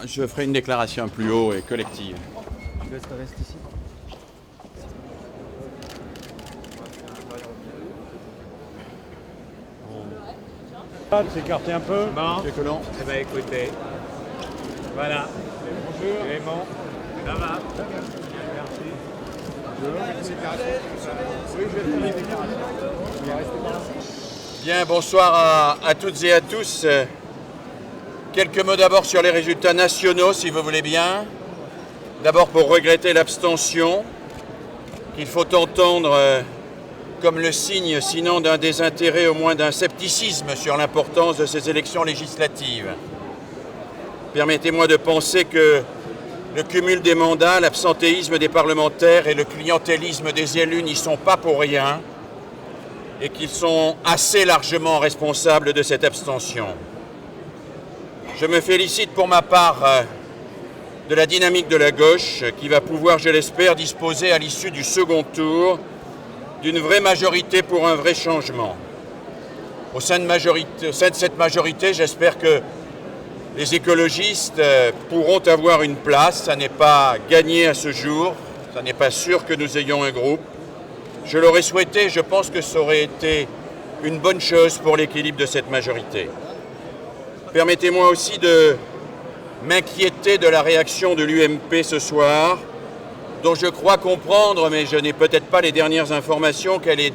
Je ferai une déclaration plus haut et collective. Tu restes ici. S'écarter un peu. Bon, Monsieur Collomb. eh bien écoutez, voilà. Bonjour. Clément, ça va? Bien, bonsoir à toutes et à tous. Quelques mots d'abord sur les résultats nationaux, si vous voulez bien. D'abord pour regretter l'abstention, qu'il faut entendre comme le signe, sinon d'un désintérêt, au moins d'un scepticisme sur l'importance de ces élections législatives. Permettez-moi de penser que le cumul des mandats, l'absentéisme des parlementaires et le clientélisme des élus n'y sont pas pour rien et qu'ils sont assez largement responsables de cette abstention. Je me félicite pour ma part de la dynamique de la gauche qui va pouvoir, je l'espère, disposer à l'issue du second tour d'une vraie majorité pour un vrai changement. Au sein de cette majorité, j'espère que les écologistes pourront avoir une place. Ça n'est pas gagné à ce jour, ça n'est pas sûr que nous ayons un groupe. Je l'aurais souhaité, je pense que ça aurait été une bonne chose pour l'équilibre de cette majorité. Permettez-moi aussi de m'inquiéter de la réaction de l'UMP ce soir, dont je crois comprendre, mais je n'ai peut-être pas les dernières informations, qu'elle est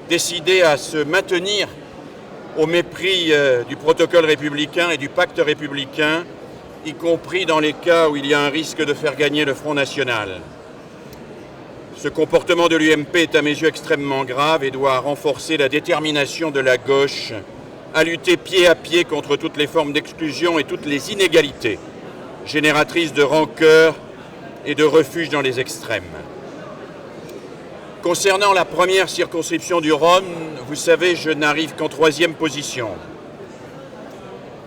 décidée à se maintenir au mépris du protocole républicain et du pacte républicain, y compris dans les cas où il y a un risque de faire gagner le Front National. Ce comportement de l'UMP est à mes yeux extrêmement grave et doit renforcer la détermination de la gauche à lutter pied à pied contre toutes les formes d'exclusion et toutes les inégalités, génératrices de rancœur et de refuge dans les extrêmes. Concernant la première circonscription du Rhône, vous savez, je n'arrive qu'en 3e position.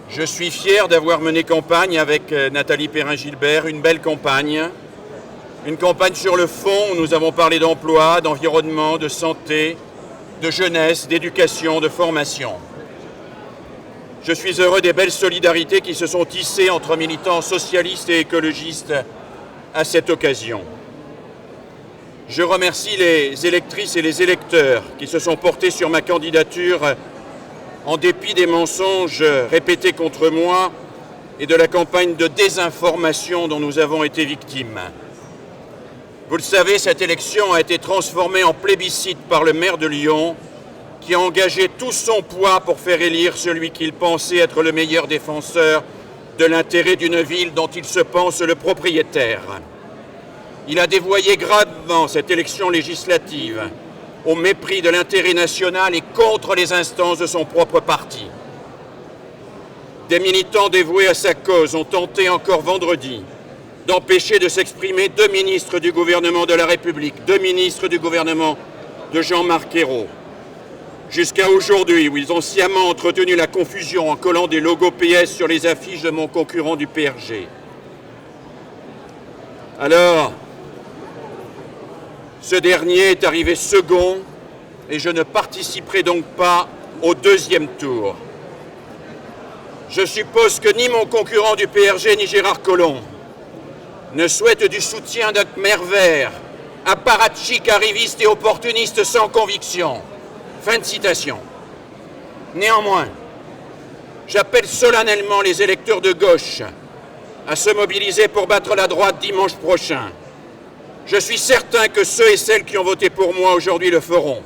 Je suis fier d'avoir mené campagne avec Nathalie Perrin-Gilbert, une belle campagne. Une campagne sur le fond où nous avons parlé d'emploi, d'environnement, de santé, de jeunesse, d'éducation, de formation. Je suis heureux des belles solidarités qui se sont tissées entre militants socialistes et écologistes à cette occasion. Je remercie les électrices et les électeurs qui se sont portés sur ma candidature en dépit des mensonges répétés contre moi et de la campagne de désinformation dont nous avons été victimes. Vous le savez, cette élection a été transformée en plébiscite par le maire de Lyon, qui a engagé tout son poids pour faire élire celui qu'il pensait être le meilleur défenseur de l'intérêt d'une ville dont il se pense le propriétaire. Il a dévoyé gravement cette élection législative au mépris de l'intérêt national et contre les instances de son propre parti. Des militants dévoués à sa cause ont tenté encore vendredi d'empêcher de s'exprimer 2 ministres du gouvernement de la République, 2 ministres du gouvernement de Jean-Marc Ayrault. Jusqu'à aujourd'hui, où ils ont sciemment entretenu la confusion en collant des logos PS sur les affiches de mon concurrent du PRG. Alors, ce dernier est arrivé second et je ne participerai donc pas au 2e tour. Je suppose que ni mon concurrent du PRG ni Gérard Collomb ne souhaitent du soutien d'un Khmer vert, apparatchik, arriviste et opportuniste sans conviction. Fin de citation. Néanmoins, j'appelle solennellement les électeurs de gauche à se mobiliser pour battre la droite dimanche prochain. Je suis certain que ceux et celles qui ont voté pour moi aujourd'hui le feront.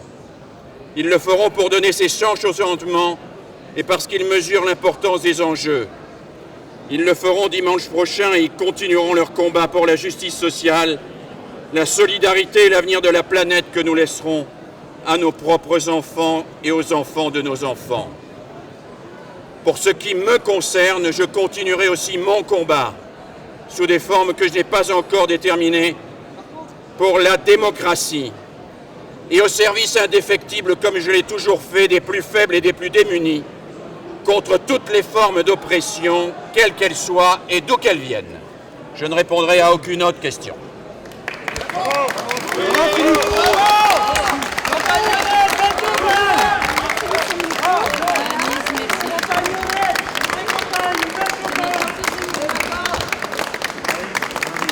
Ils le feront pour donner ses chances au changement et parce qu'ils mesurent l'importance des enjeux. Ils le feront dimanche prochain et ils continueront leur combat pour la justice sociale, la solidarité et l'avenir de la planète que nous laisserons à nos propres enfants et aux enfants de nos enfants. Pour ce qui me concerne, je continuerai aussi mon combat, sous des formes que je n'ai pas encore déterminées, pour la démocratie et au service indéfectible, comme je l'ai toujours fait, des plus faibles et des plus démunis, contre toutes les formes d'oppression, quelles qu'elles soient et d'où qu'elles viennent. Je ne répondrai à aucune autre question. Bravo.